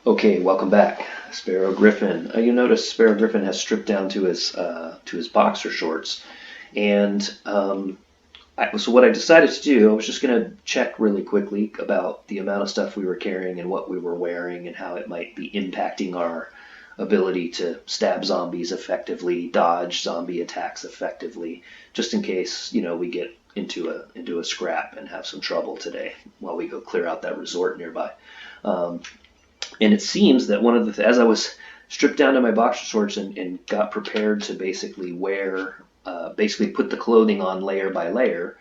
Okay, welcome back, Sparrow Gryphon. You notice Sparrow Gryphon has stripped down to his boxer shorts, and so what I decided to do, I was just going to check really quickly about the amount of stuff we were carrying and what we were wearing and how it might be impacting our ability to stab zombies effectively, dodge zombie attacks effectively, just in case we get into a scrap and have some trouble today while we go clear out that resort nearby. Um, and it seems that as I was stripped down to my boxer shorts and got prepared to basically basically put the clothing on layer by layer,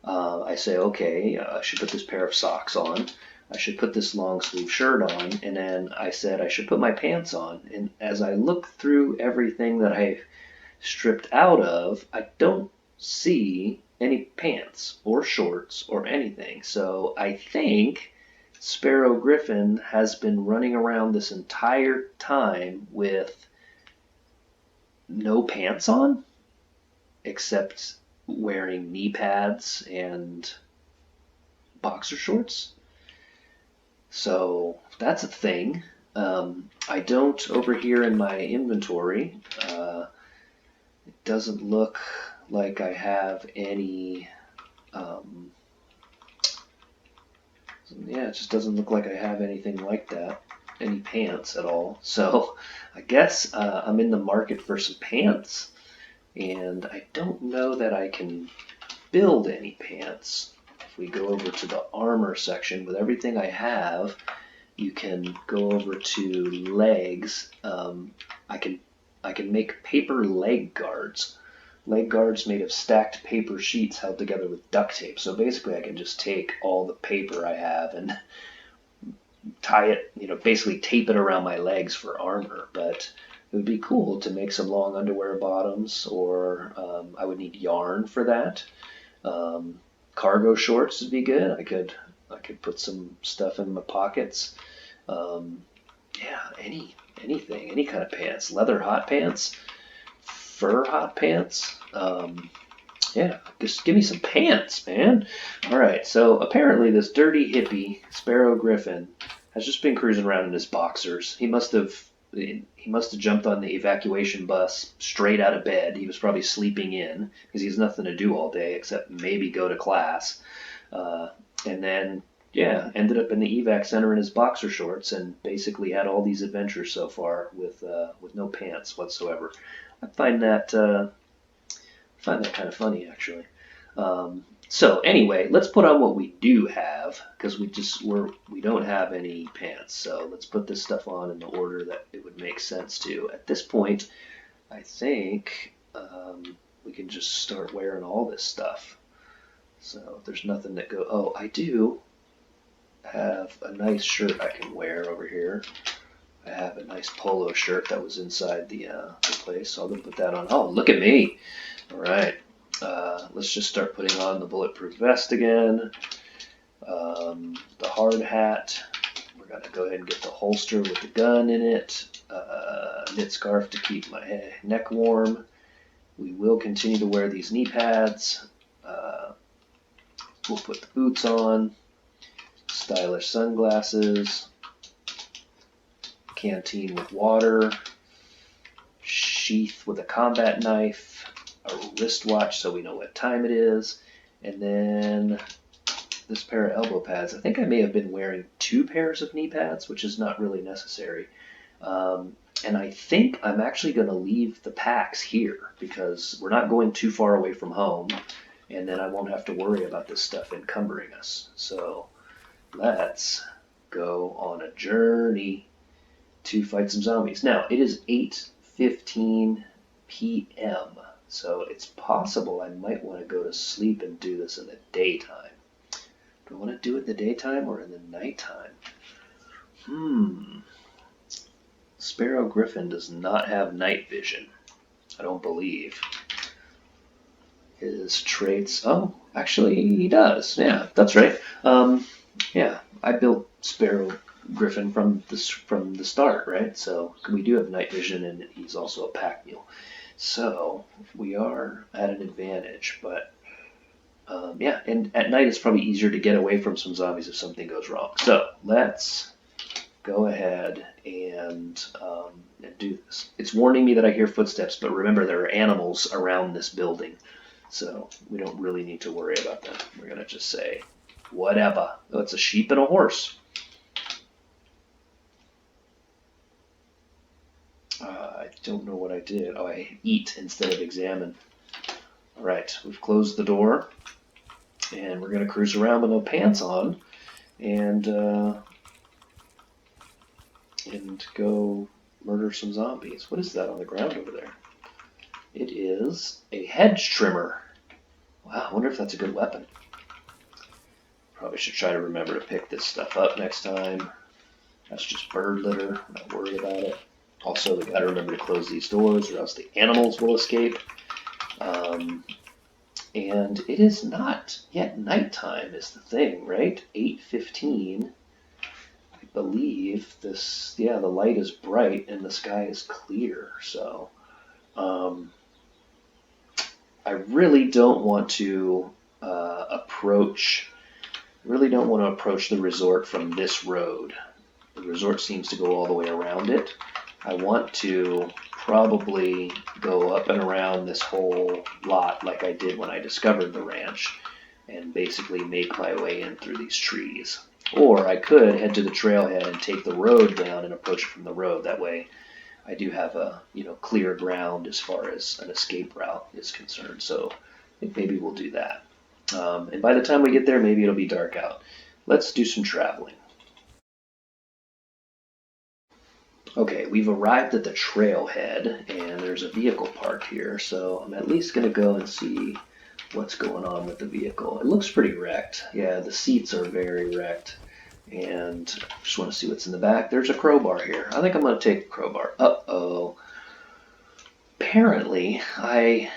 I say, okay, I should put this pair of socks on. I should put this long sleeve shirt on. And then I said I should put my pants on. And as I look through everything that I stripped out of, I don't see any pants or shorts or anything. So I think Sparrow Gryphon has been running around this entire time with no pants on, except wearing knee pads and boxer shorts. So that's a thing. I don't, over here in my inventory, it doesn't look like I have any, yeah, it just doesn't look like I have anything like that, any pants at all. So I guess I'm in the market for some pants, and I don't know that I can build any pants. If we go over to the armor section, with everything I have, you can go over to legs. I can make paper leg guards. Leg guards made of stacked paper sheets held together with duct tape. So basically I can just take all the paper I have and tie it, basically tape it around my legs for armor. But it would be cool to make some long underwear bottoms, or I would need yarn for that. Cargo shorts would be good. I could put some stuff in my pockets. Yeah, anything, any kind of pants, leather hot pants, fur hot pants. Yeah, just give me some pants, man. All right, so apparently this dirty hippie Sparrow Gryphon has just been cruising around in his boxers. He must have jumped on the evacuation bus straight out of bed. He was probably sleeping in because he has nothing to do all day except maybe go to class. And then, yeah, ended up in the evac center in his boxer shorts and basically had all these adventures so far with no pants whatsoever. I find that kind of funny, actually. So anyway, let's put on what we do have, because we don't have any pants. So let's put this stuff on in the order that it would make sense to. At this point, I think we can just start wearing all this stuff. So if there's nothing that go. Oh, I do have a nice shirt I can wear over here. I have a nice polo shirt that was inside the place, so I'm gonna put that on. Oh, look at me! All right. Let's just start putting on the bulletproof vest again. The hard hat. We're going to go ahead and get the holster with the gun in it. Knit scarf to keep my neck warm. We will continue to wear these knee pads. We'll put the boots on. Stylish sunglasses. Canteen with water. Sheath with a combat knife. A wristwatch so we know what time it is, and then this pair of elbow pads. I think I may have been wearing 2 pairs of knee pads, which is not really necessary. And I think I'm actually going to leave the packs here because we're not going too far away from home, and then I won't have to worry about this stuff encumbering us. So let's go on a journey to fight some zombies. Now, it is 8:15 p.m., so it's possible I might want to go to sleep and do this in the daytime. Do I want to do it in the daytime or in the nighttime? Sparrow Gryphon does not have night vision, I don't believe. His traits, oh, actually he does. Yeah, that's right. Yeah, I built Sparrow Gryphon from the start, right? So we do have night vision, and he's also a pack mule. So we are at an advantage, but yeah, and at night it's probably easier to get away from some zombies if something goes wrong. So let's go ahead and do this. It's warning me that I hear footsteps, but remember there are animals around this building, so we don't really need to worry about them. We're going to just say, whatever. Oh, it's a sheep and a horse. I don't know what I did. Oh, I eat instead of examine. All right, we've closed the door, and we're going to cruise around with no pants on, and go murder some zombies. What is that on the ground over there? It is a hedge trimmer. Wow, I wonder if that's a good weapon. Probably should try to remember to pick this stuff up next time. That's just bird litter. I'm not worried about it. Also, we got to remember to close these doors or else the animals will escape. And it is not yet nighttime is the thing, right? 8:15. I believe this, yeah, the light is bright and the sky is clear. So I really don't want to approach the resort from this road. The resort seems to go all the way around it. I want to probably go up and around this whole lot like I did when I discovered the ranch and basically make my way in through these trees. Or I could head to the trailhead and take the road down and approach it from the road. That way I do have a clear ground as far as an escape route is concerned. So I think maybe we'll do that. And by the time we get there, maybe it'll be dark out. Let's do some traveling. Okay, we've arrived at the trailhead, and there's a vehicle parked here, so I'm at least going to go and see what's going on with the vehicle. It looks pretty wrecked. Yeah, the seats are very wrecked, and I just want to see what's in the back. There's a crowbar here. I think I'm going to take the crowbar. Uh-oh. Apparently, I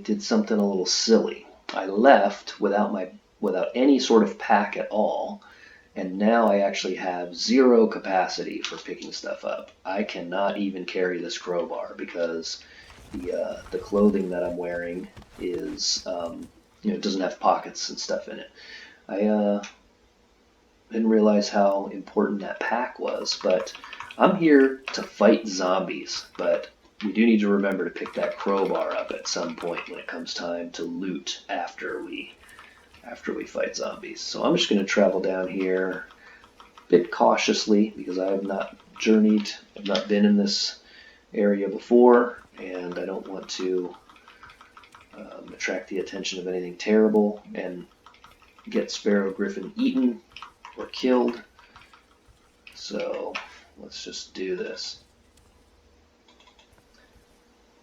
did something a little silly. I left without any sort of pack at all. And now I actually have 0 capacity for picking stuff up. I cannot even carry this crowbar because the clothing that I'm wearing is, it doesn't have pockets and stuff in it. I didn't realize how important that pack was, but I'm here to fight zombies. But we do need to remember to pick that crowbar up at some point when it comes time to loot after we fight zombies. So I'm just going to travel down here a bit cautiously because I have not journeyed, I've not been in this area before, and I don't want to attract the attention of anything terrible and get Sparrow Gryphon eaten or killed. So let's just do this.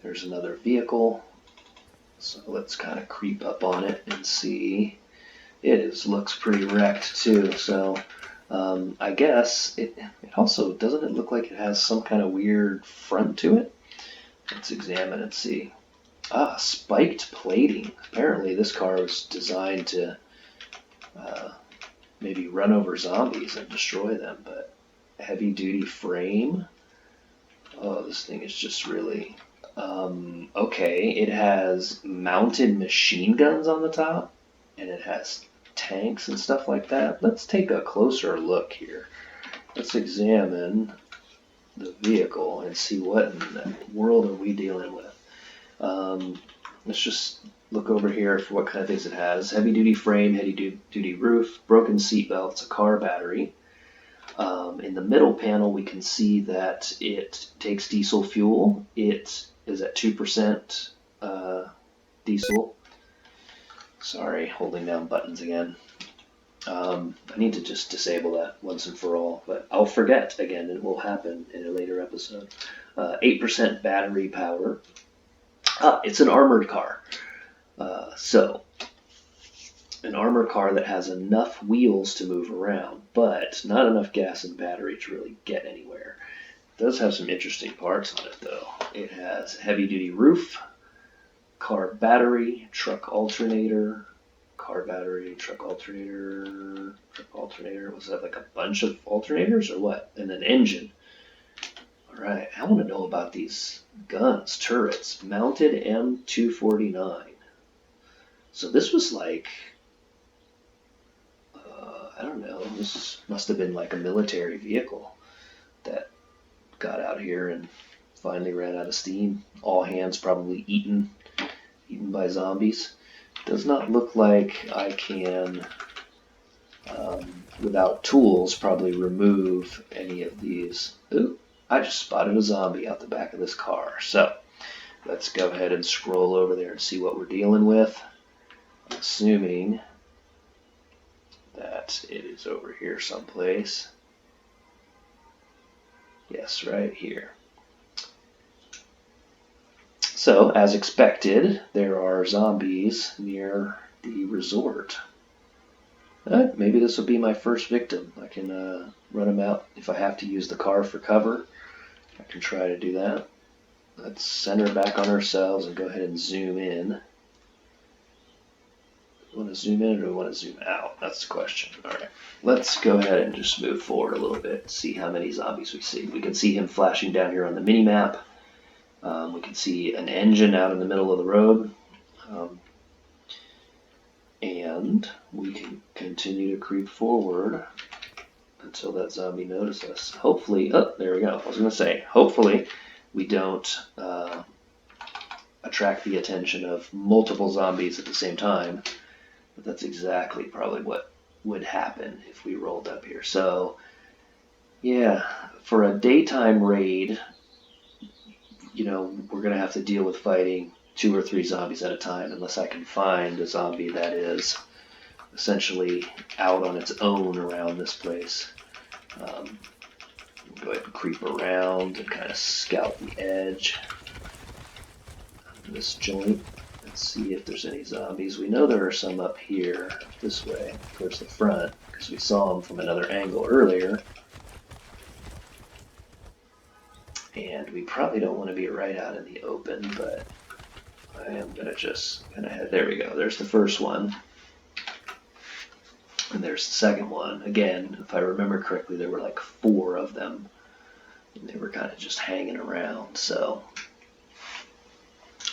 There's another vehicle, so let's kind of creep up on it and see. It looks pretty wrecked too, so I guess it also, doesn't it look like it has some kind of weird front to it? Let's examine and see. Ah, spiked plating. Apparently this car was designed to maybe run over zombies and destroy them, but heavy duty frame. Oh, this thing is just really... okay, it has mounted machine guns on the top, and it has tanks and stuff like that. Let's take a closer look here. Let's examine the vehicle and see what in the world are we dealing with. Let's just look over here for what kind of things it has. Heavy duty frame, heavy duty roof, broken seat belts, a car battery. In the middle panel we can see that it takes diesel fuel. It is at 2% diesel. Sorry, holding down buttons again. I need to just disable that once and for all, but I'll forget again. It will happen in a later episode. 8% battery power. It's an armored car. So, an armored car that has enough wheels to move around, but not enough gas and battery to really get anywhere. It does have some interesting parts on it, though. It has heavy-duty roof, car battery, truck alternator, car battery, truck alternator. Was that like a bunch of alternators or what? And then engine. All right, I want to know about these guns, turrets, mounted M249. So this was like, I don't know, this must have been like a military vehicle. that got out here and finally ran out of steam. All hands probably eaten by zombies. Does not look like I can, without tools, probably remove any of these. Ooh, I just spotted a zombie out the back of this car. So let's go ahead and scroll over there and see what we're dealing with. I'm assuming that it is over here someplace. Yes, right here. So, as expected, there are zombies near the resort. Maybe this will be my first victim. I can run them out. If I have to use the car for cover, I can try to do that. Let's center back on ourselves and go ahead and zoom in. Do we want to zoom in or do we want to zoom out? That's the question. All right. Let's go ahead and just move forward a little bit, see how many zombies we see. We can see him flashing down here on the mini-map. We can see an engine out in the middle of the road. And we can continue to creep forward until that zombie notices us. Hopefully, oh, there we go. I was going to say, hopefully we don't attract the attention of multiple zombies at the same time. But that's exactly probably what would happen if we rolled up here. So, yeah, for a daytime raid, you know, we're going to have to deal with fighting 2 or 3 zombies at a time, unless I can find a zombie that is essentially out on its own around this place. Go ahead and creep around and kind of scout the edge of this joint. Let's see if there's any zombies. We know there are some up here, this way, towards the front, because we saw them from another angle earlier. And we probably don't want to be right out in the open, but I am going to just kind of head, there we go, there's the first one. And there's the second one. Again, if I remember correctly, there were like 4 of them. And they were kind of just hanging around, so.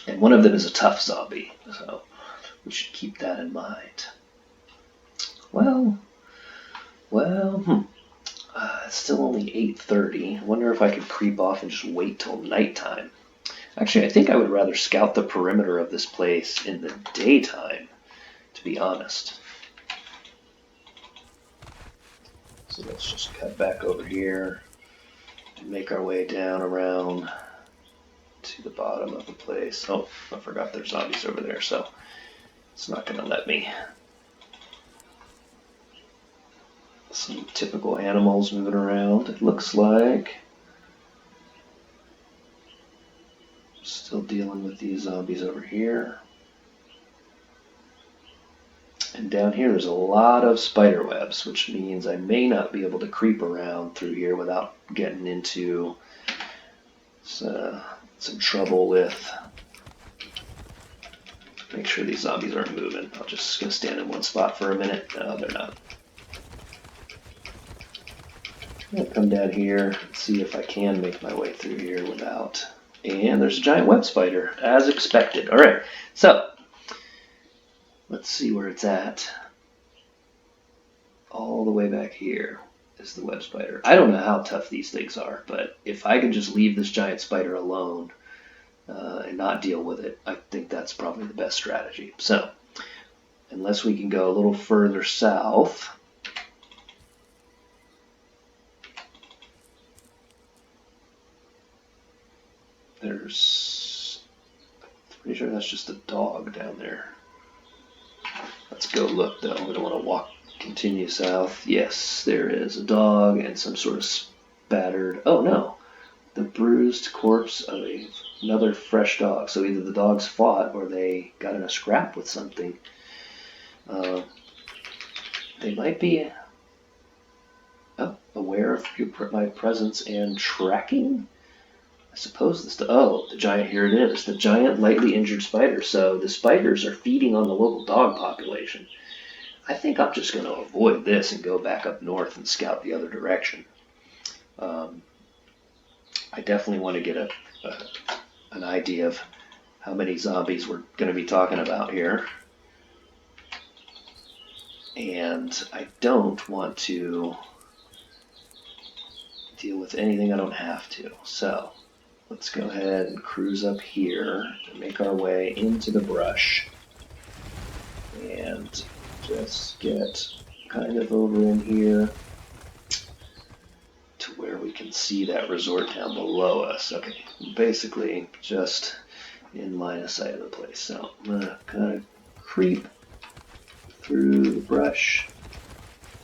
And one of them is a tough zombie, so we should keep that in mind. Well, it's still only 8:30. I wonder if I could creep off and just wait till nighttime. Actually, I think I would rather scout the perimeter of this place in the daytime, to be honest. So let's just cut back over here and make our way down around to the bottom of the place. Oh, I forgot there's zombies over there, so it's not going to let me. Some typical animals moving around, it looks like. Still dealing with these zombies over here. And down here there's a lot of spider webs, which means I may not be able to creep around through here without getting into some trouble with. Make sure these zombies aren't moving. I'm just going to stand in one spot for a minute. No, they're not. I'll come down here and see if I can make my way through here without. And there's a giant web spider, as expected. All right, so let's see where it's at. All the way back here is the web spider. I don't know how tough these things are, but if I can just leave this giant spider alone and not deal with it, I think that's probably the best strategy. So, unless we can go a little further south. There's, I'm pretty sure that's just a dog down there. Let's go look though. We don't want to walk, continue south. Yes, there is a dog and some sort of spattered, oh no, the bruised corpse of another fresh dog. So either the dogs fought or they got in a scrap with something. They might be aware of my presence and tracking. I suppose this, the giant, here it is, the giant lightly injured spider. So the spiders are feeding on the local dog population. I think I'm just going to avoid this and go back up north and scout the other direction. I definitely want to get an idea of how many zombies we're going to be talking about here. And I don't want to deal with anything I don't have to. So let's go ahead and cruise up here and make our way into the brush and just get kind of over in here to where we can see that resort down below us. Okay, basically just in line of sight of the place. So I'm gonna kind of creep through the brush,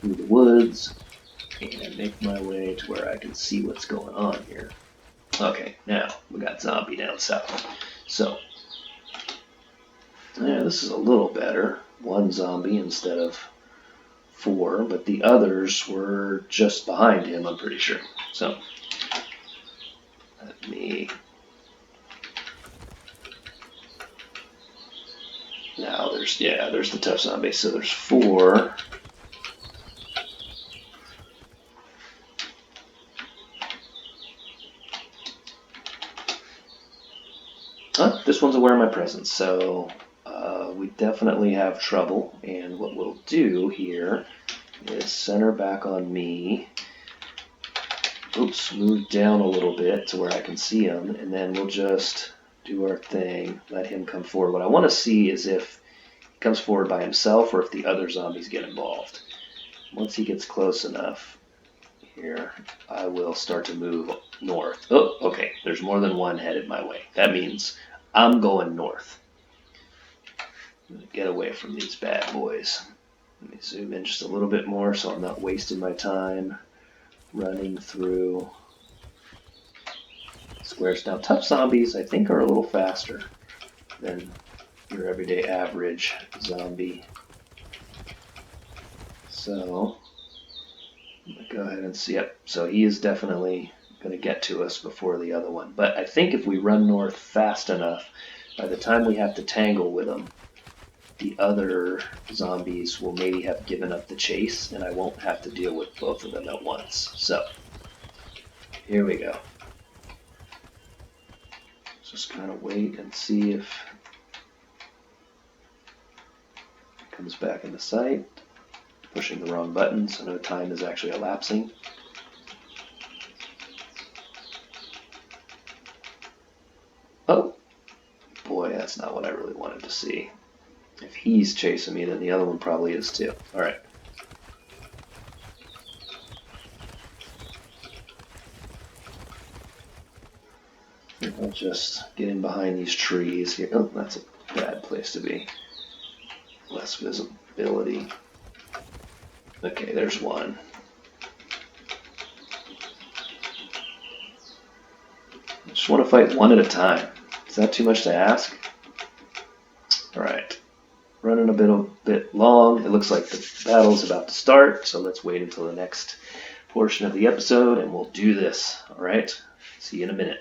through the woods, and make my way to where I can see what's going on here. Okay, now we got zombie down south. So, yeah, this is a little better. One zombie instead of 4, but the others were just behind him, I'm pretty sure. So, let me... Now there's the tough zombie. So there's 4. This one's aware of my presence, so we definitely have trouble. And what we'll do here is center back on me. Oops, move down a little bit to where I can see him, and then we'll just do our thing, let him come forward. What I want to see is if he comes forward by himself or if the other zombies get involved. Once he gets close enough, here, I will start to move north. Oh, okay, there's more than one headed my way. That means I'm going north. I'm going to get away from these bad boys. Let me zoom in just a little bit more so I'm not wasting my time running through squares. Now, tough zombies, I think, are a little faster than your everyday average zombie. So, I'm going to go ahead and see. Yep, so he is definitely going to get to us before the other one. But I think if we run north fast enough, by the time we have to tangle with them, the other zombies will maybe have given up the chase, and I won't have to deal with both of them at once. So, here we go. Just kind of wait and see if it comes back into sight. Pushing the wrong button, so no time is actually elapsing. Oh, boy, that's not what I really wanted to see. If he's chasing me, then the other one probably is too. All right. I'll just get in behind these trees here. Oh, that's a bad place to be. Less visibility. Okay, there's one. I just want to fight one at a time. Is that too much to ask? All right. Running a bit long. It looks like the battle's about to start, so let's wait until the next portion of the episode, and we'll do this. All right? See you in a minute.